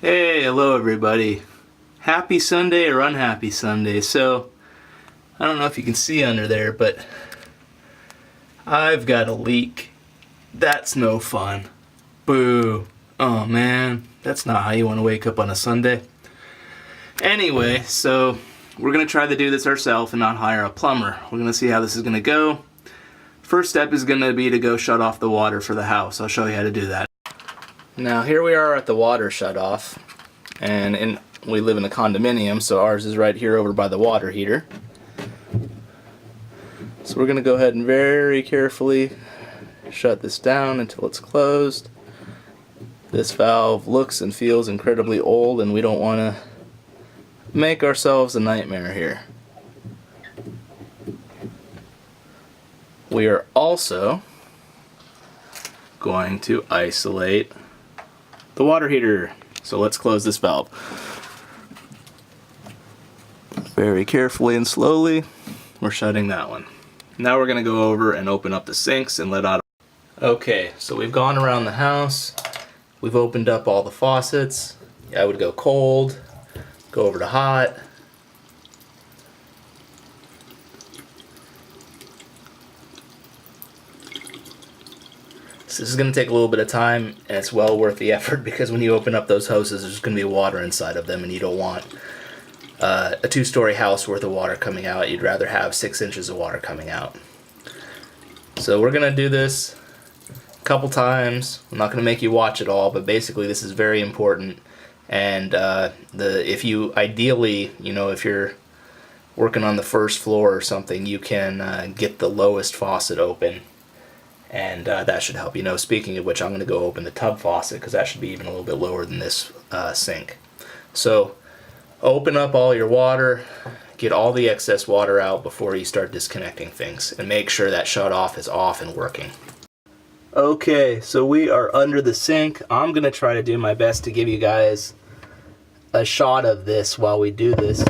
Hey, hello everybody. Happy Sunday or unhappy Sunday. So, I don't know if you can see under there, but I've got a leak. That's no fun. Boo. Oh man, that's not how you want to wake up on a Sunday. Anyway, so we're going to try to do this ourselves and not hire a plumber. We're going to see how this is going to go. First step is going to be to go shut off the water for the house. I'll show you how to do that. Now here we are at the water shut off, and we live in a condominium, so ours is right here over by the water heater. So we're going to go ahead and very carefully shut this down until it's closed. This valve looks and feels incredibly old, and we don't want to make ourselves a nightmare here. We are also going to isolate the water heater. So let's close this valve. Very carefully and slowly, we're shutting that one. Now we're going to go over and open up the sinks and let out. Okay, so we've gone around the house. We've opened up all the faucets. I would go cold, go over to hot. This is going to take a little bit of time, and it's well worth the effort, because when you open up those hoses, there's going to be water inside of them, and you don't want a 2-story house worth of water coming out. You'd rather have 6 inches of water coming out. So we're going to do this a couple times. I'm not going to make you watch it all, but basically this is very important. And if you ideally, if you're working on the first floor or something, you can get the lowest faucet open. And that should help. Speaking of which, I'm going to go open the tub faucet, because that should be even a little bit lower than this sink. So open up all your water, get all the excess water out before you start disconnecting things, and make sure that shut off is off and working. Okay, so we are under the sink. I'm going to try to do my best to give you guys a shot of this while we do this.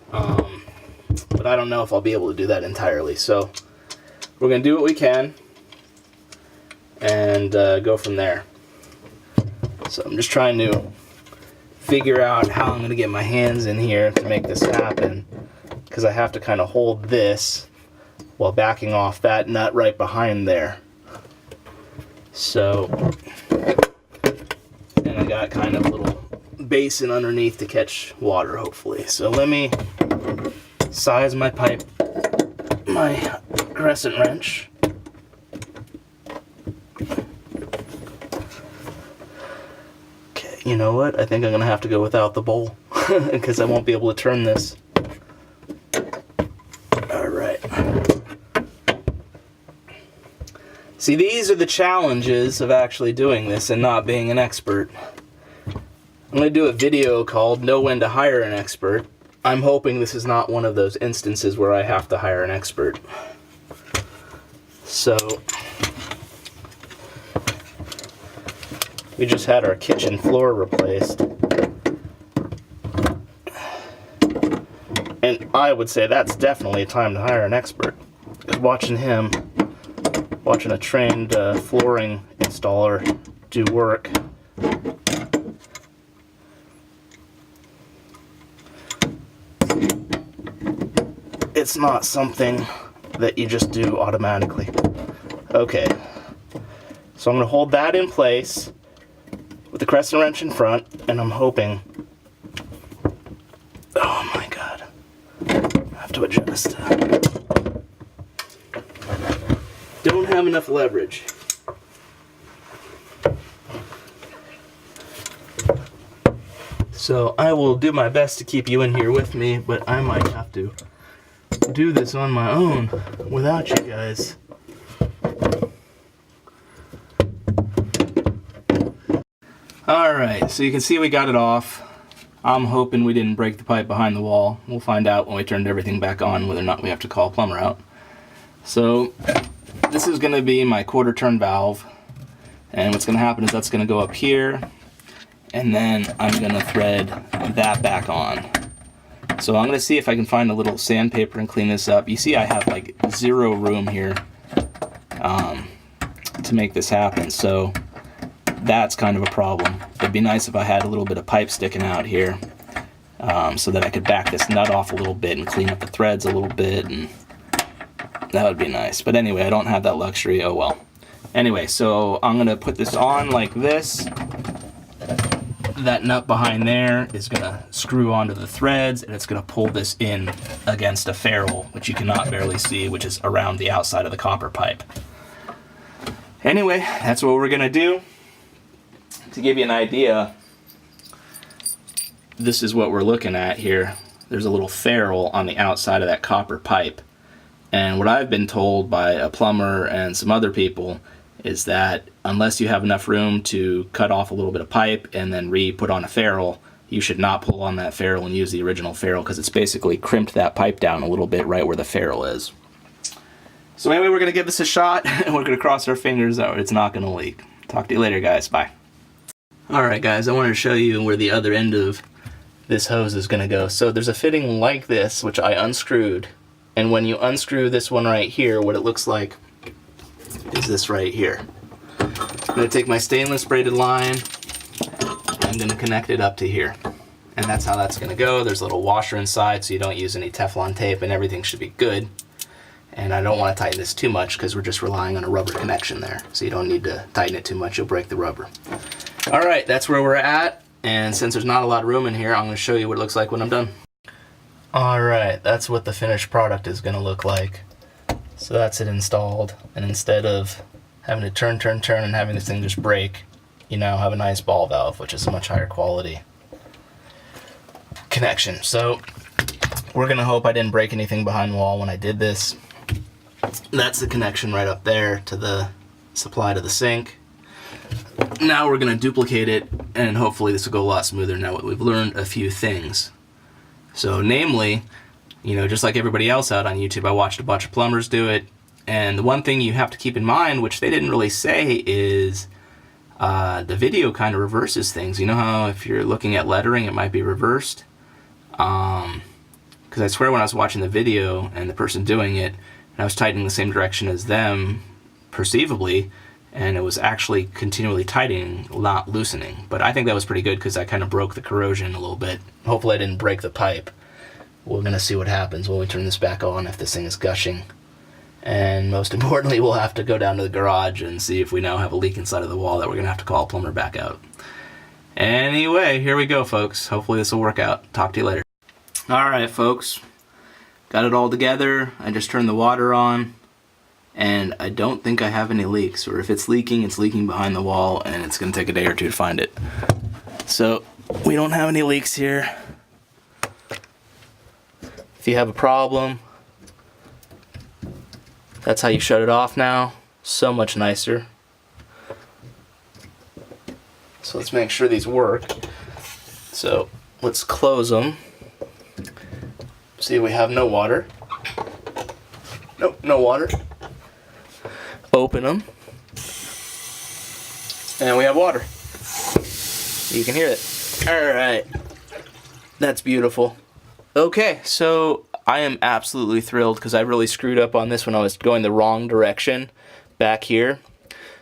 But I don't know if I'll be able to do that entirely. So we're going to do what we can and go from there. So I'm just trying to figure out how I'm going to get my hands in here to make this happen, because I have to kind of hold this while backing off that nut right behind there. So, and I got kind of a little basin underneath to catch water, hopefully. So let me size my pipe, my crescent wrench. Okay, you know what? I think I'm gonna have to go without the bowl because I won't be able to turn this. Alright. See, these are the challenges of actually doing this and not being an expert. I'm gonna do a video called Know When to Hire an Expert. I'm hoping this is not one of those instances where I have to hire an expert. So, we just had our kitchen floor replaced. And I would say that's definitely a time to hire an expert. Because watching a trained flooring installer do work, it's not something that you just do automatically. Okay, so I'm going to hold that in place with the crescent wrench in front, and I'm hoping... Oh my god. I have to adjust. Don't have enough leverage. So I will do my best to keep you in here with me, but I might have to do this on my own without you guys. Alright, so you can see we got it off. I'm hoping we didn't break the pipe behind the wall. We'll find out when we turned everything back on whether or not we have to call a plumber out. So this is going to be my quarter turn valve, and what's going to happen is that's going to go up here, and then I'm going to thread that back on. So I'm going to see if I can find a little sandpaper and clean this up. You see I have like zero room here to make this happen. So that's kind of a problem. It'd be nice if I had a little bit of pipe sticking out here, so that I could back this nut off a little bit and clean up the threads a little bit, and that would be nice. But anyway, I don't have that luxury. Oh well. Anyway, so I'm gonna put this on like this. That nut behind there is gonna screw onto the threads, and it's gonna pull this in against a ferrule, which you cannot barely see, which is around the outside of the copper pipe. Anyway, that's what we're gonna do. To give you an idea, this is what we're looking at here. There's a little ferrule on the outside of that copper pipe. And what I've been told by a plumber and some other people is that unless you have enough room to cut off a little bit of pipe and then re-put on a ferrule, you should not pull on that ferrule and use the original ferrule, because it's basically crimped that pipe down a little bit right where the ferrule is. So anyway, we're going to give this a shot, and we're going to cross our fingers that it's not going to leak. Talk to you later, guys. Bye. Alright guys, I wanted to show you where the other end of this hose is going to go. So there's a fitting like this, which I unscrewed. And when you unscrew this one right here, what it looks like is this right here. I'm going to take my stainless braided line, and I'm going to connect it up to here. And that's how that's going to go. There's a little washer inside, so you don't use any Teflon tape, and everything should be good. And I don't want to tighten this too much because we're just relying on a rubber connection there. So you don't need to tighten it too much, you'll break the rubber. Alright, that's where we're at. And since there's not a lot of room in here, I'm going to show you what it looks like when I'm done. Alright, that's what the finished product is going to look like. So that's it installed. And instead of having to turn, and having this thing just break, you now have a nice ball valve, which is a much higher quality connection. So we're going to hope I didn't break anything behind the wall when I did this. That's the connection right up there to the supply to the sink. Now we're going to duplicate it, and hopefully this will go a lot smoother now that we've learned a few things. So namely, you know, just like everybody else out on YouTube, I watched a bunch of plumbers do it, and the one thing you have to keep in mind, which they didn't really say, is the video kind of reverses things. You know how if you're looking at lettering, it might be reversed? Because I swear when I was watching the video and the person doing it, and I was tightening the same direction as them, perceivably, and it was actually continually tightening, not loosening. But I think that was pretty good because I kind of broke the corrosion a little bit. Hopefully I didn't break the pipe. We're going to see what happens when we turn this back on, if this thing is gushing. And most importantly, we'll have to go down to the garage and see if we now have a leak inside of the wall that we're going to have to call a plumber back out. Anyway, here we go, folks. Hopefully this will work out. Talk to you later. Alright, folks. Got it all together. I just turned the water on, and I don't think I have any leaks, or if it's leaking behind the wall, and it's going to take a day or two to find it. So we don't have any leaks here. If you have a problem, that's how you shut it off now. So much nicer. So let's make sure these work. So let's close them. See, we have no water. Nope, no water. Open them. And we have water. You can hear it. Alright. That's beautiful. Okay, so I am absolutely thrilled because I really screwed up on this when I was going the wrong direction back here.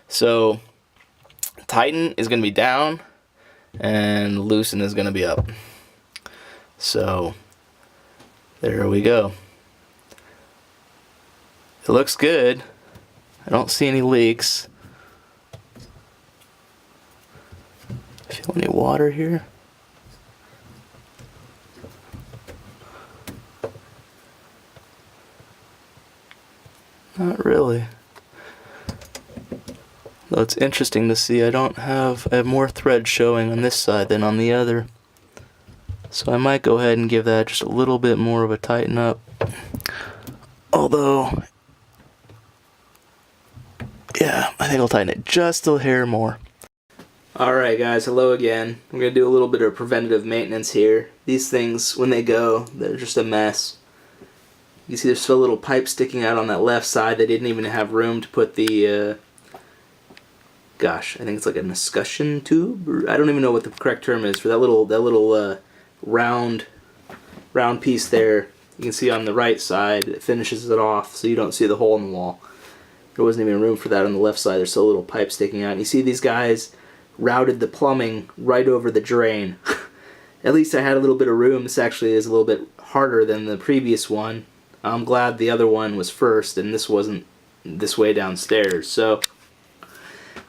So tighten is going to be down and loosen is going to be up. So there we go. It looks good. I don't see any leaks. Feel any water here? Not really. Though it's interesting to see I have more thread showing on this side than on the other. So I might go ahead and give that just a little bit more of a tighten up. Although, yeah, I think I'll tighten it just a hair more. Alright guys, hello again. I'm going to do a little bit of preventative maintenance here. These things, when they go, they're just a mess. You see there's still a little pipe sticking out on that left side. They didn't even have room to put the, gosh, I think it's like a escutcheon tube? Or, I don't even know what the correct term is for that little round piece there. You can see on the right side, it finishes it off so you don't see the hole in the wall. There wasn't even room for that on the left side. There's still a little pipe sticking out. And you see these guys, routed the plumbing right over the drain. At least I had a little bit of room. This actually is a little bit harder than the previous one. I'm glad the other one was first and this wasn't this way downstairs. So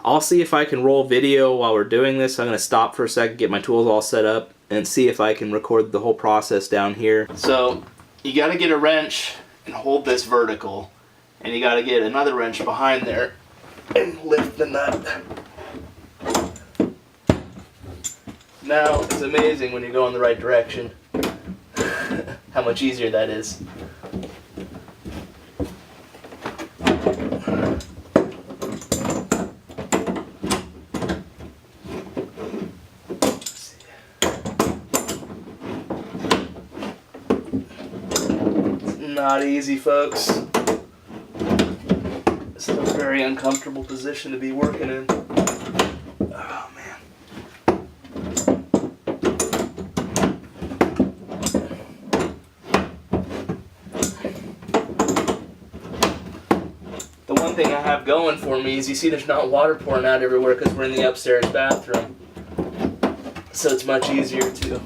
I'll see if I can roll video while we're doing this. I'm going to stop for a second, get my tools all set up, and see if I can record the whole process down here. So you got to get a wrench and hold this vertical, and you got to get another wrench behind there and lift the nut. Now it's amazing when you go in the right direction how much easier that is. Not easy, folks. It's a very uncomfortable position to be working in. Oh, man. The one thing I have going for me is you see there's not water pouring out everywhere because we're in the upstairs bathroom. So it's much easier to...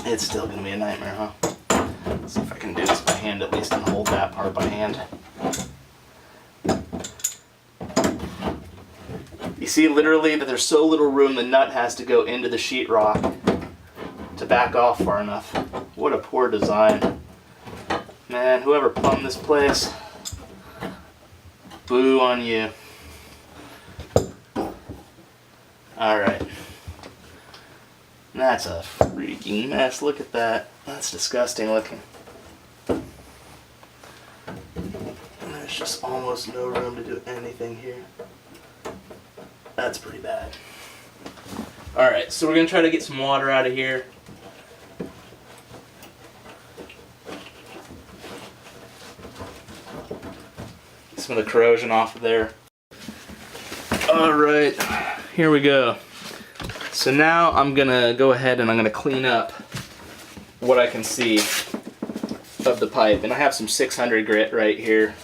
It's still going to be a nightmare, huh? Let's see if I can do this by hand at least and hold that part by hand. You see literally that there's so little room the nut has to go into the sheetrock to back off far enough. What a poor design. Man, whoever plumbed this place, boo on you. Alright. That's a freaking mess. Look at that. That's disgusting looking. There's just almost no room to do anything here. That's pretty bad. Alright, so we're going to try to get some water out of here. Get some of the corrosion off of there. Alright, here we go. So now I'm going to go ahead and I'm going to clean up what I can see of the pipe. And I have some 600 grit right here,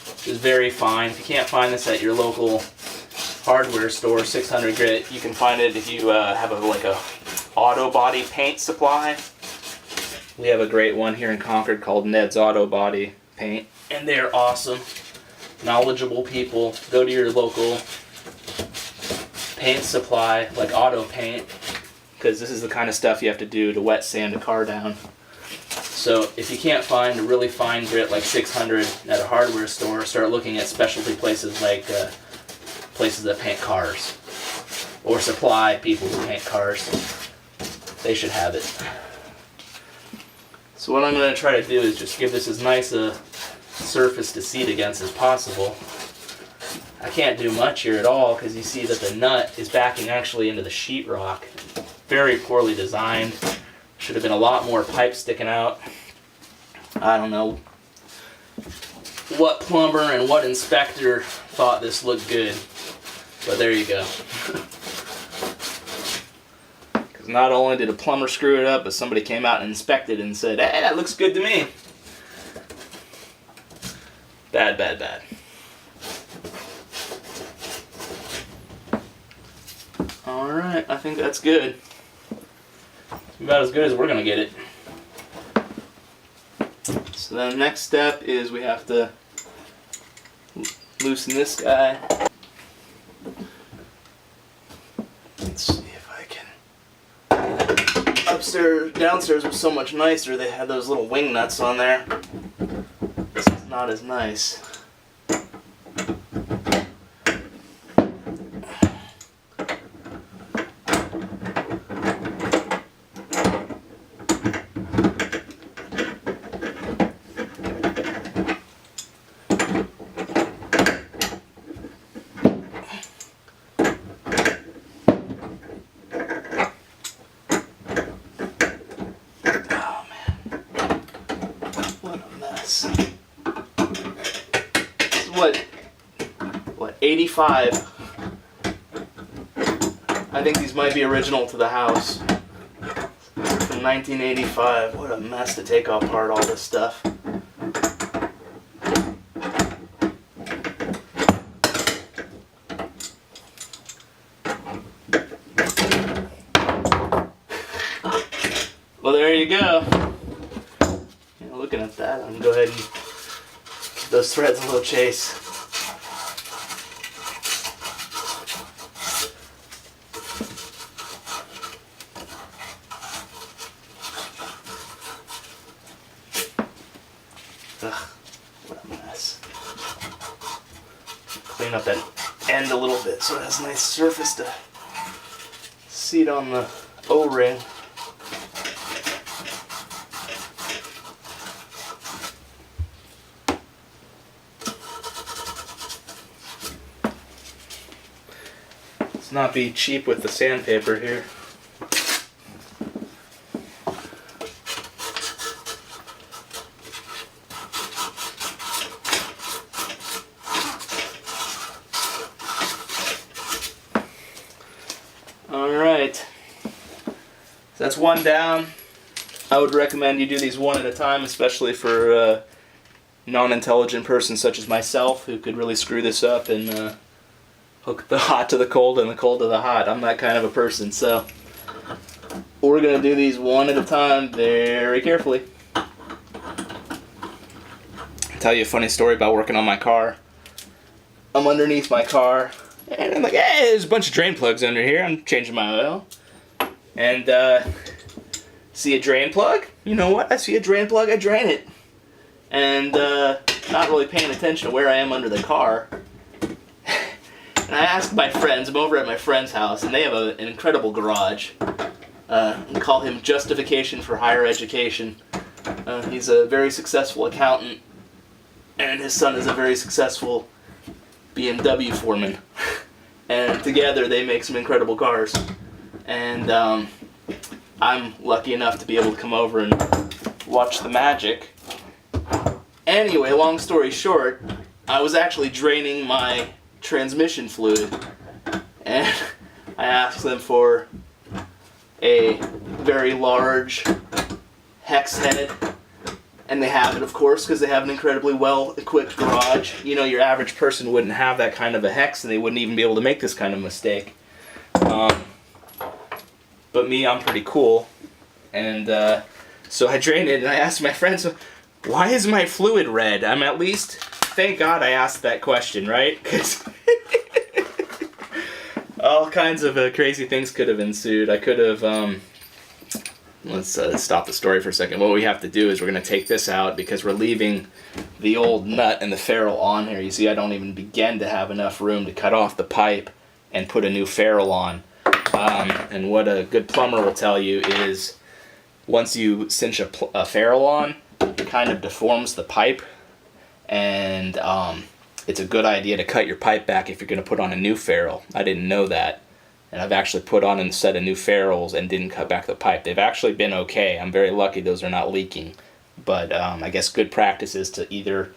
which is very fine. If you can't find this at your local hardware store, 600 grit, you can find it if you have like a auto body paint supply. We have a great one here in Concord called Ned's Auto Body Paint, and they're awesome, knowledgeable people. Go to your local paint supply, like auto paint, because this is the kind of stuff you have to do to wet sand a car down. So if you can't find a really fine grit like 600 at a hardware store, start looking at specialty places like places that paint cars or supply people who paint cars. They should have it. So what I'm going to try to do is just give this as nice a surface to seat against as possible. I can't do much here at all because you see that the nut is backing actually into the sheetrock. Very poorly designed. Should have been a lot more pipe sticking out. I don't know what plumber and what inspector thought this looked good, but there you go. Because not only did a plumber screw it up, but somebody came out and inspected it and said, "Hey, that looks good to me." Bad, bad, bad. Alright, I think that's good. About as good as we're going to get it. So then the next step is we have to loosen this guy. Let's see if I can. Upstairs, downstairs was so much nicer. They had those little wing nuts on there. This is not as nice. What, 85? I think these might be original to the house. From 1985. What a mess to take apart all this stuff. there you go. Yeah, looking at that, I'm gonna go ahead and give those threads a little chase. Ugh, what a mess. Clean up that end a little bit so it has a nice surface to seat on the O-ring. Let's not be cheap with the sandpaper here. Alright, so that's one down. I would recommend you do these one at a time, especially for a non-intelligent person such as myself who could really screw this up and hook the hot to the cold and the cold to the hot. I'm that kind of a person, so we're going to do these one at a time very carefully. I'll tell you a funny story about working on my car. I'm underneath my car, and I'm like, hey, there's a bunch of drain plugs under here. I'm changing my oil. And see a drain plug? You know what? I see a drain plug, I drain it. And not really paying attention to where I am under the car. And I asked my friends, I'm over at my friend's house, and they have an incredible garage. We call him Justification for Higher Education. He's a very successful accountant, and his son is a very successful BMW foreman. And together they make some incredible cars. And I'm lucky enough to be able to come over and watch the magic. Anyway, long story short, I was actually draining my transmission fluid, and I asked them for a very large hex head, and they have it, of course, because they have an incredibly well-equipped garage. You know, your average person wouldn't have that kind of a hex, and they wouldn't even be able to make this kind of mistake. But me, I'm pretty cool, and so I drained it, and I asked my friends, why is my fluid red? I'm at least, thank God I asked that question, right? 'Cause all kinds of crazy things could have ensued. I could have, let's stop the story for a second. What we have to do is we're going to take this out because we're leaving the old nut and the ferrule on here. You see, I don't even begin to have enough room to cut off the pipe and put a new ferrule on. And what a good plumber will tell you is once you cinch a ferrule on, it kind of deforms the pipe, and it's a good idea to cut your pipe back if you're going to put on a new ferrule. I didn't know that, and I've actually put on a set of new ferrules and didn't cut back the pipe. They've actually been okay. I'm very lucky those are not leaking, but I guess good practice is to either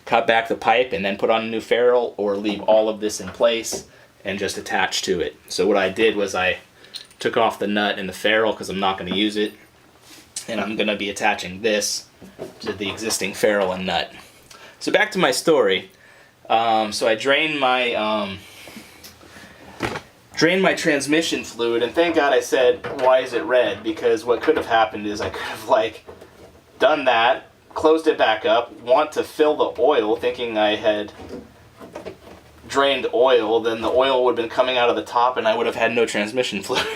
cut back the pipe and then put on a new ferrule, or leave all of this in place and just attach to it. So what I did was I took off the nut and the ferrule because I'm not going to use it, and I'm going to be attaching this to the existing ferrule and nut. So back to my story. So I drained my transmission fluid, and thank God I said, why is it red? Because what could have happened is I could have done that, closed it back up, want to fill the oil, thinking I had drained oil, then the oil would have been coming out of the top and I would have had no transmission fluid.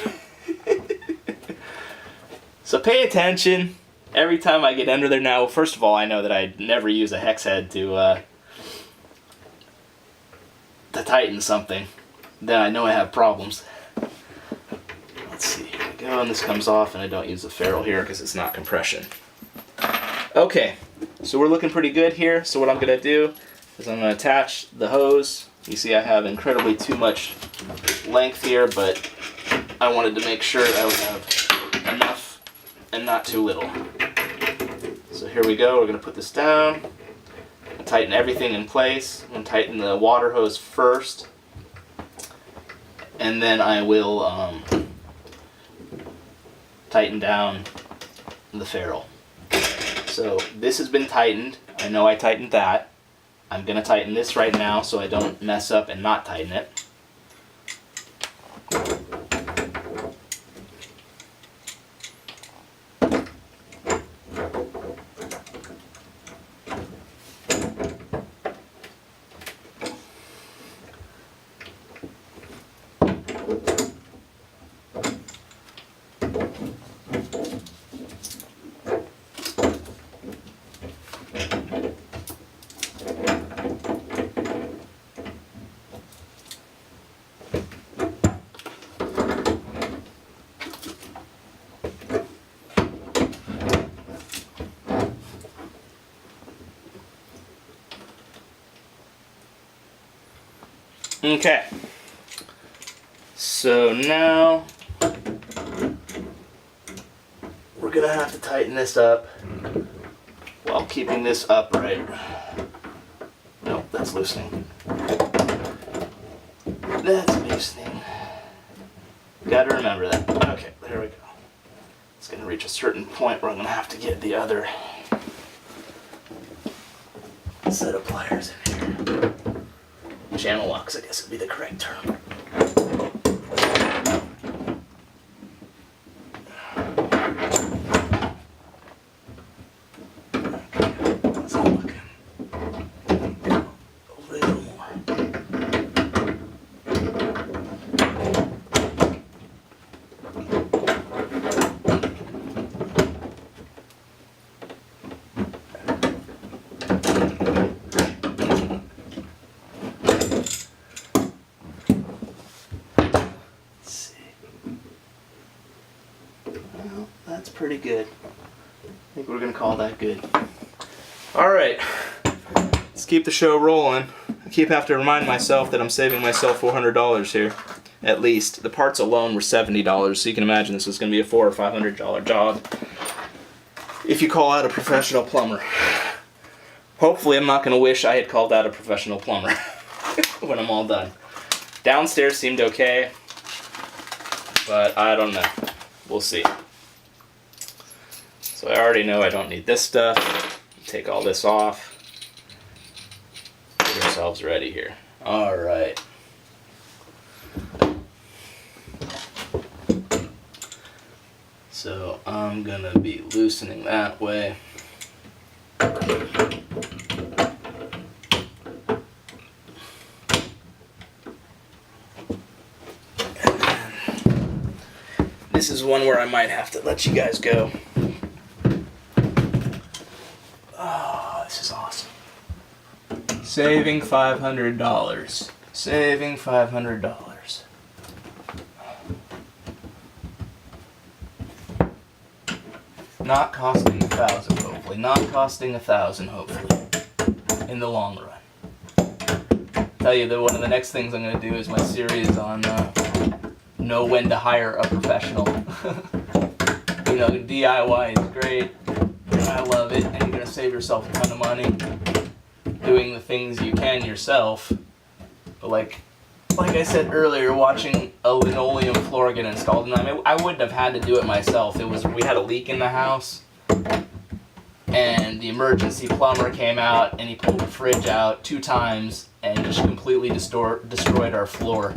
So pay attention every time I get under there. Now, first of all, I know that I never use a hex head to tighten something. Then I know I have problems. Let's see, here we go, and this comes off, and I don't use the ferrule here because it's not compression. Okay, so we're looking pretty good here. So what I'm going to do is I'm going to attach the hose. You see I have incredibly too much length here, but I wanted to make sure I would have enough and not too little. So here we go, we're going to put this down, and tighten everything in place. I'm going to tighten the water hose first, and then I will tighten down the ferrule. So this has been tightened. I know I tightened that. I'm going to tighten this right now so I don't mess up and not tighten it. Okay. So now we're gonna have to tighten this up while keeping this upright. Nope, that's loosening. That's loosening. Gotta remember that. Okay, there we go. It's gonna reach a certain point where I'm gonna have to get the other set of pliers in here. Channel locks, I guess would be the correct term. Pretty good. I think we're gonna call that good. Alright, let's keep the show rolling. I keep having to remind myself that I'm saving myself $400 here, at least. The parts alone were $70, so you can imagine this was gonna be a $400 or $500 job if you call out a professional plumber. Hopefully I'm not gonna wish I had called out a professional plumber when I'm all done. Downstairs seemed okay, but I don't know. We'll see. So I already know I don't need this stuff. Take all this off. Get ourselves ready here. Alright. So I'm gonna be loosening that way. This is one where I might have to let you guys go. Oh, this is awesome. Saving $500. Saving $500. Not costing $1,000, hopefully. Not costing $1,000, hopefully. In the long run. Tell you that one of the next things I'm going to do is my series on know when to hire a professional. You know, DIY is great. I love it, and you're going to save yourself a ton of money doing the things you can yourself. But like I said earlier, watching a linoleum floor get installed, and I wouldn't have had to do it myself. We had a leak in the house, and the emergency plumber came out, and he pulled the fridge out 2 times, and just completely destroyed our floor.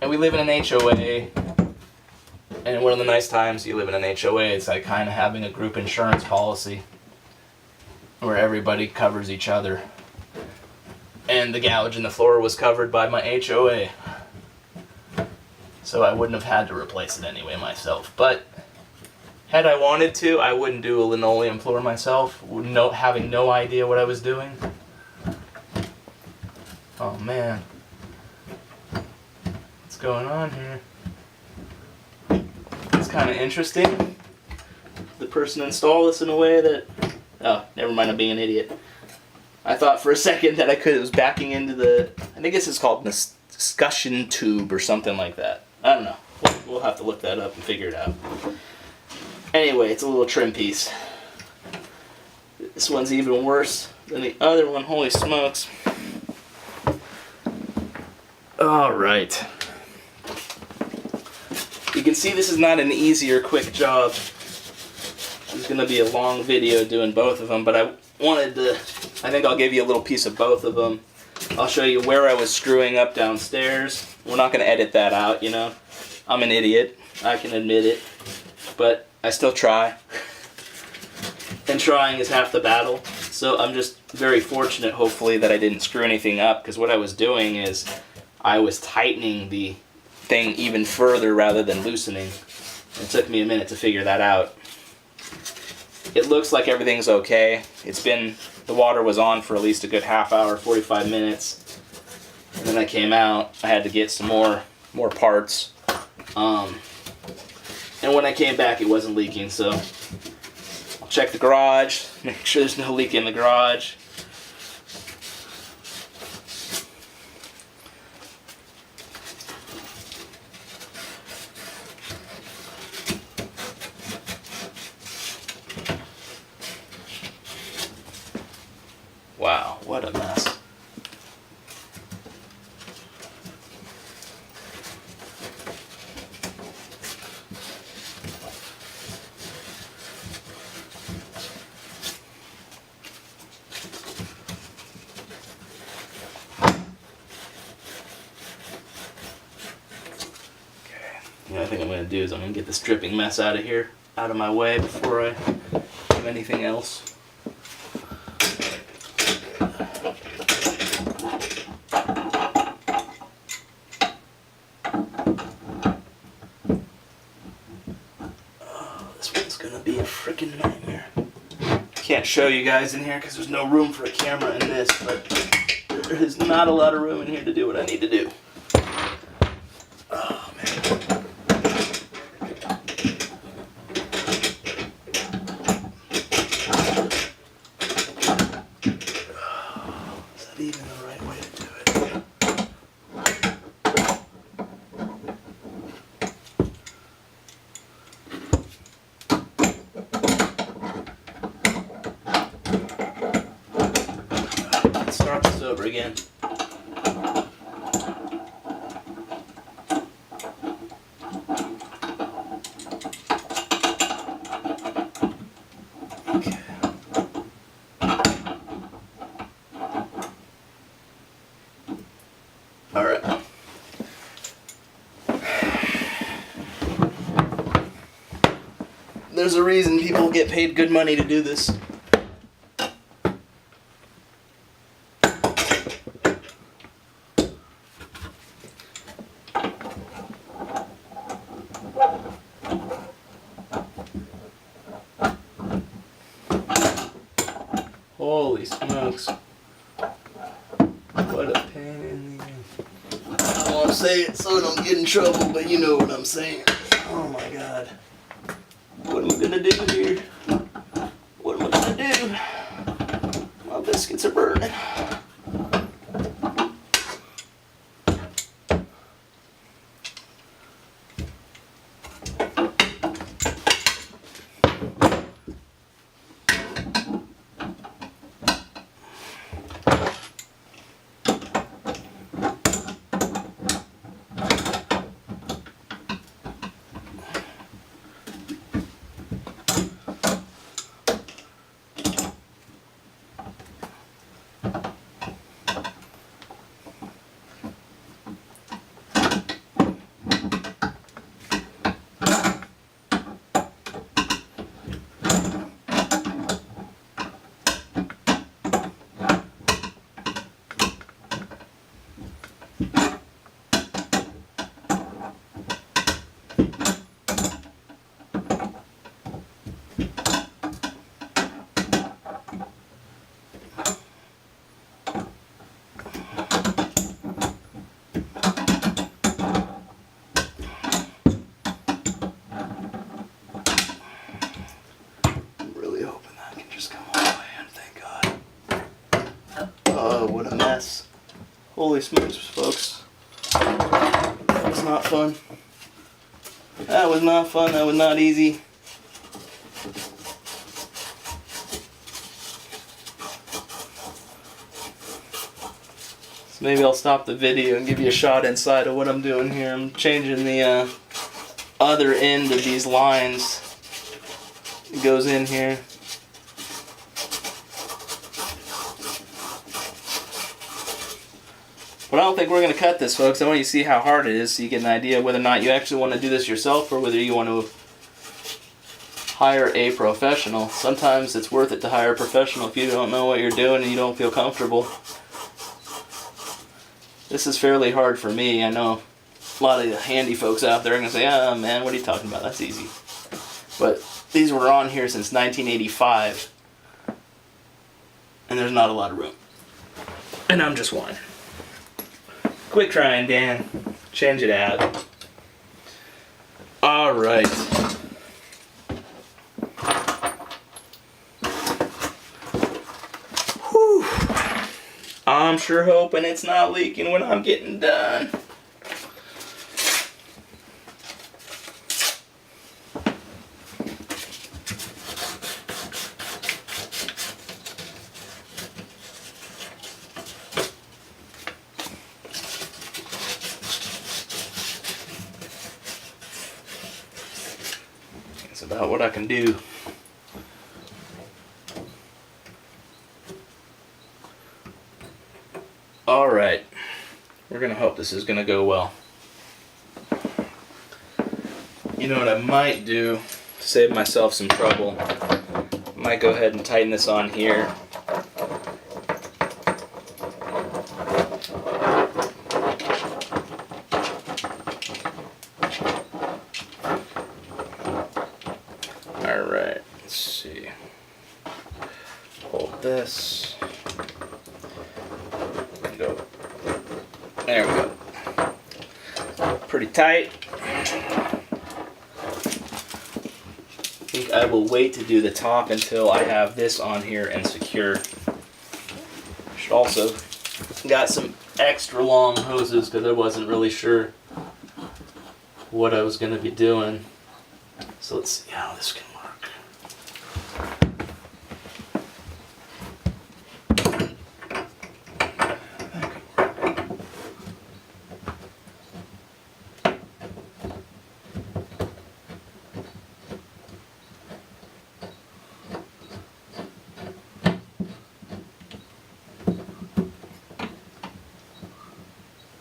And we live in an HOA, and one of the nice times you live in an HOA is like kind of having a group insurance policy where everybody covers each other. And the gouge in the floor was covered by my HOA. So I wouldn't have had to replace it anyway myself. But had I wanted to, I wouldn't do a linoleum floor myself, having no idea what I was doing. Oh man. What's going on here? It's kind of interesting. The person installed this in a way that... Oh, never mind, I'm being an idiot. I thought for a second that it was backing into the... I think this is called an discussion tube or something like that. I don't know. We'll have to look that up and figure it out. Anyway, it's a little trim piece. This one's even worse than the other one. Holy smokes. Alright. You can see this is not an easy or quick job. It's going to be a long video doing both of them, but I think I'll give you a little piece of both of them. I'll show you where I was screwing up downstairs. We're not going to edit that out, you know. I'm an idiot. I can admit it. But I still try. And trying is half the battle. So I'm just very fortunate, hopefully, that I didn't screw anything up, because what I was doing is I was tightening the thing even further rather than loosening. It took me a minute to figure that out. It looks like everything's okay. The water was on for at least a good half hour, 45 minutes. And then I came out, I had to get some more parts. And when I came back, it wasn't leaking, so I'll check the garage, make sure there's no leak in the garage. What a mess. Yeah, I think I'm going to do is I'm going to get this dripping mess out of here, out of my way before I do anything else. Oh, this one's going to be a freaking nightmare. Can't show you guys in here because there's no room for a camera in this, but there is not a lot of room in here to do what I need to do. Oh, man. Is that even the right way to do it? Let's start this over again. Alright. There's a reason people get paid good money to do this. Holy smokes. What a pain in the ass. I don't want to say it so I don't get in trouble, but you know what I'm saying. Oh my god. What am I gonna do here? What am I gonna do? My biscuits are burning. Oh, what a mess. Holy smokes, folks. That was not fun. That was not fun. That was not easy. So maybe I'll stop the video and give you a shot inside of what I'm doing here. I'm changing the other end of these lines. It goes in here. But I don't think we're going to cut this, folks. I want you to see how hard it is so you get an idea whether or not you actually want to do this yourself or whether you want to hire a professional. Sometimes it's worth it to hire a professional if you don't know what you're doing and you don't feel comfortable. This is fairly hard for me. I know a lot of the handy folks out there are going to say, oh man, what are you talking about? That's easy. But these were on here since 1985. And there's not a lot of room. And I'm just one. Quit crying, Dan. Change it out. All right. Whew. I'm sure hoping it's not leaking when I'm getting done. about what I can do. Alright, we're going to hope this is going to go well. You know what I might do to save myself some trouble? I might go ahead and tighten this on here. Alright, let's see. Hold this. Go. There we go. Pretty tight. I think I will wait to do the top until I have this on here and secure. Should also got some extra long hoses because I wasn't really sure what I was going to be doing. So let's see how this can work.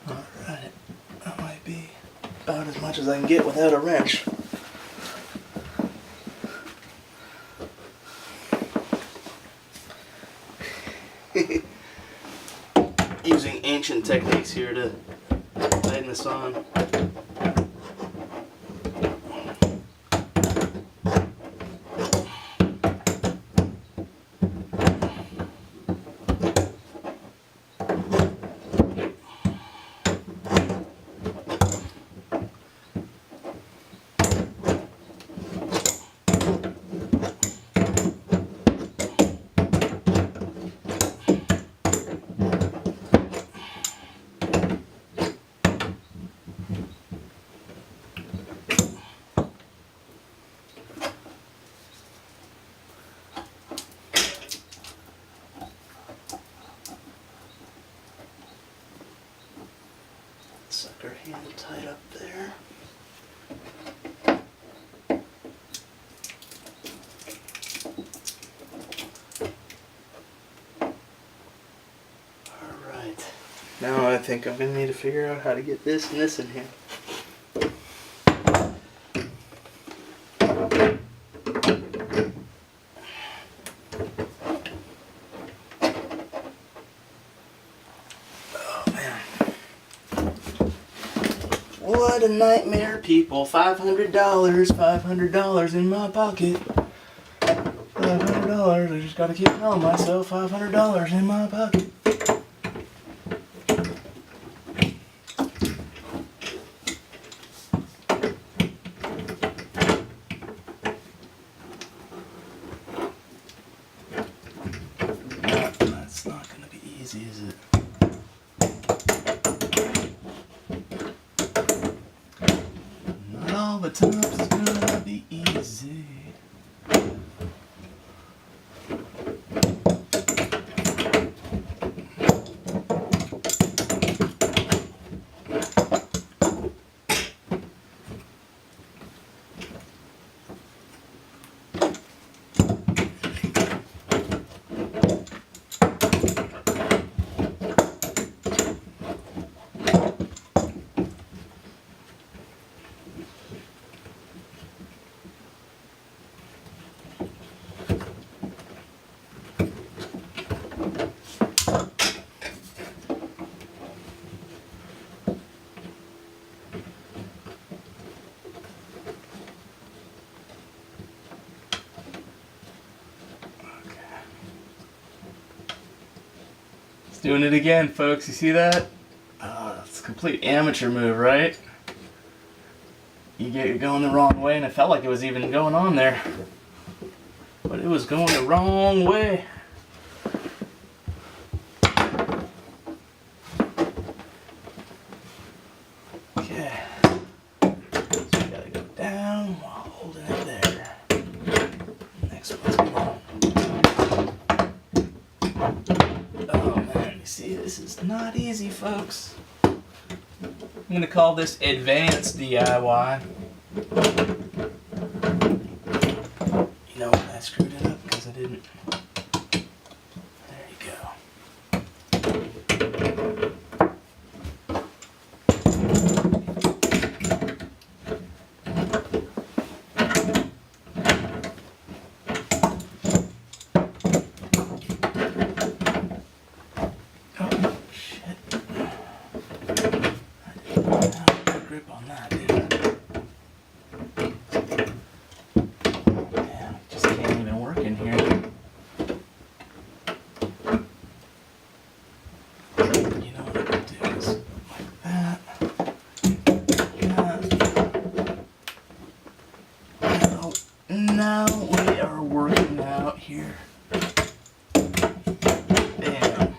Alright, that might be about as much as I can get without a wrench. Using ancient techniques here to tighten this on. Sucker hand tied up there. Alright. Now I think I'm going to need to figure out how to get this and this in here. What a nightmare, people. $500 in my pocket. $500, I just gotta keep telling myself $500 in my pocket. That's not gonna be easy, is it? All the times it's gonna be easy. Doing it again, folks. You see that? It's a complete amateur move, right? You get it going the wrong way, and it felt like it was even going on there. But it was going the wrong way. Okay. So you gotta go down while holding it there. Next one's going. Oh man, you see, this is not easy, folks. I'm gonna call this advanced DIY. screwed it up because I didn't. There you go. Oh, shit. I didn't have a good grip on that, did I? Just can't even work in here. You know what I'm going to do is like that. Oh, now we are working out here. Damn.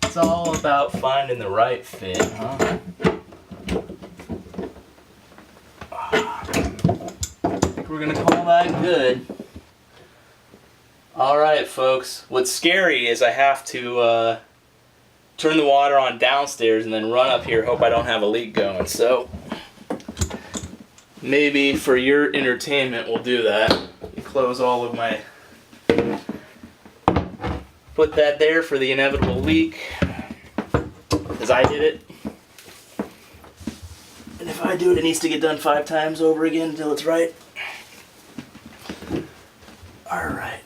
It's all about finding the right fit, huh? We're gonna call that good. Alright folks, what's scary is I have to turn the water on downstairs and then run up here, hope I don't have a leak going. So maybe for your entertainment we'll do that. Close all of my... Put that there for the inevitable leak, because I did it. And if I do it, it needs to get done 5 times over again until it's right. Alright,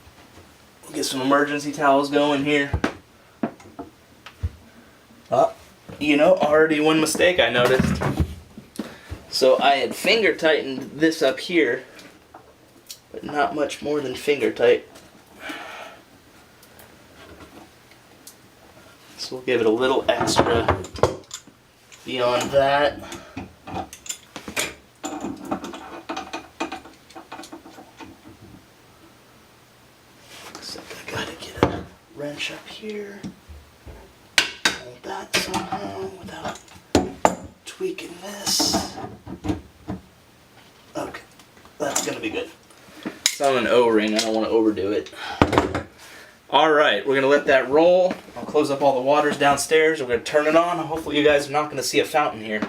we'll get some emergency towels going here. You know, already one mistake I noticed. So I had finger tightened this up here, but not much more than finger tight. So we'll give it a little extra beyond that. Wrench up here, hold that somehow without tweaking this. Okay, that's gonna be good. It's on an O-ring, I don't want to overdo it. Alright, we're gonna let that roll. I'll close up all the waters downstairs, we're gonna turn it on. Hopefully you guys are not gonna see a fountain here.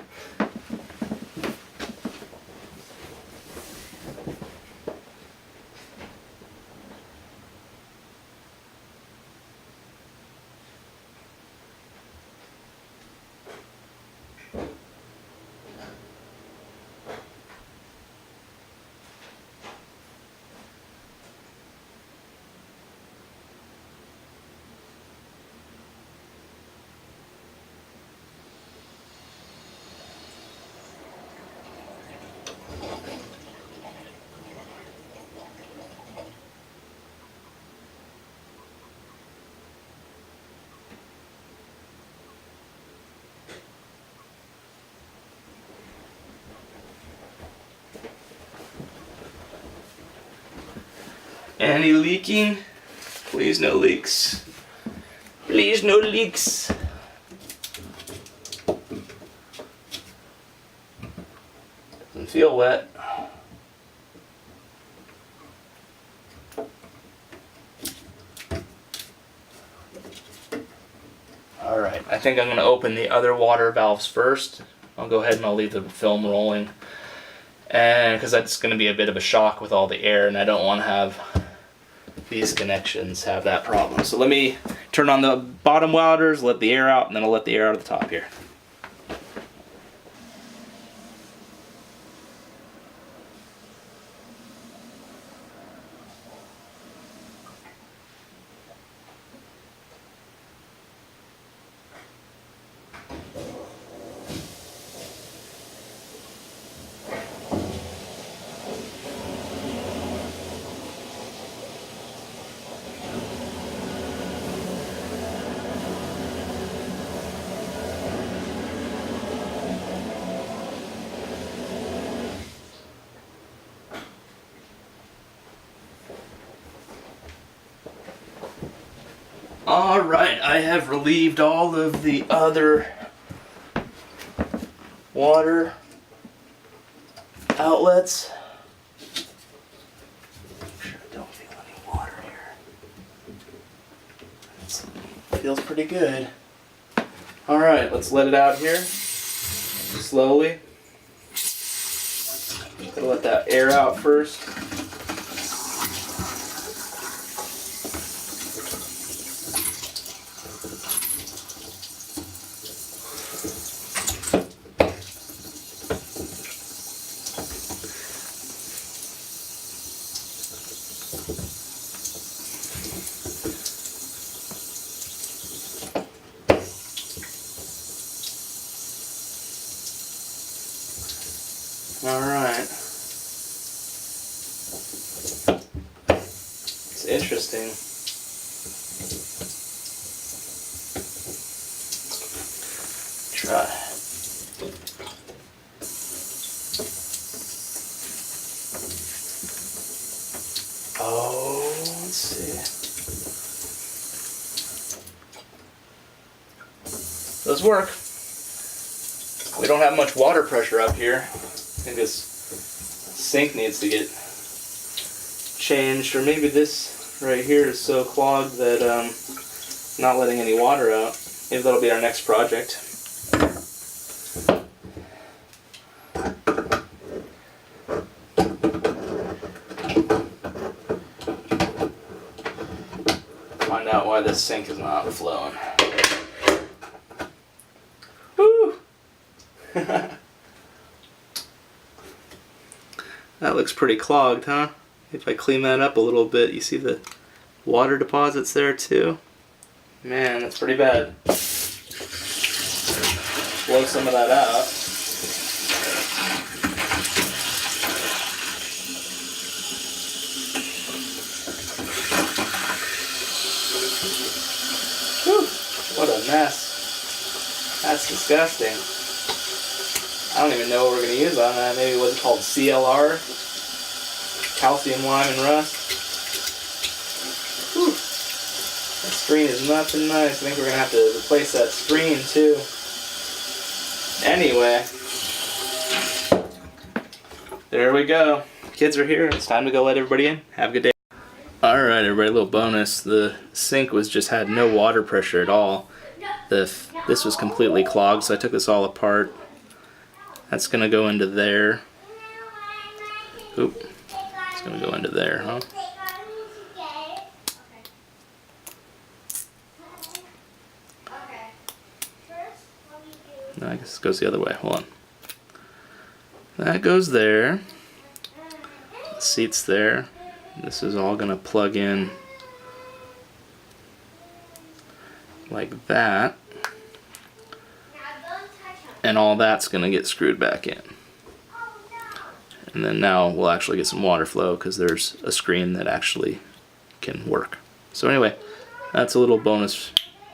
Any leaking? Please no leaks. Please no leaks. Doesn't feel wet. Alright, I think I'm going to open the other water valves first. I'll go ahead and I'll leave the film rolling. And because that's going to be a bit of a shock with all the air, and I don't want to have these connections have that problem. So let me turn on the bottom waters, let the air out, and then I'll let the air out of the top here. Alright, I have relieved all of the other water outlets. Make sure I don't feel any water here. It feels pretty good. Alright, let's let it out here slowly. Gotta let that air out first. Alright. It's interesting. Try. Oh, let's see. Those work. We don't have much water pressure up here. I think this sink needs to get changed, or maybe this right here is so clogged that not letting any water out. Maybe that'll be our next project. Find out why this sink is not flowing. Woo! That looks pretty clogged, huh? If I clean that up a little bit, you see the water deposits there too? Man, that's pretty bad. Blow some of that out. Whew, what a mess. That's disgusting. I don't even know what we're going to use on that. Maybe what's it called? CLR? Calcium, lime, and rust. Whew. That screen is nothing nice. I think we're going to have to replace that screen too. Anyway. There we go. Kids are here. It's time to go let everybody in. Have a good day. Alright everybody, a little bonus. The sink just had no water pressure at all. This was completely clogged, so I took this all apart. That's going to go into there. Oop. It's going to go into there, huh? No, I guess it goes the other way. Hold on. That goes there. The seat's there. This is all going to plug in like that. And all that's going to get screwed back in. And then now we'll actually get some water flow because there's a screen that actually can work. So anyway, that's a little bonus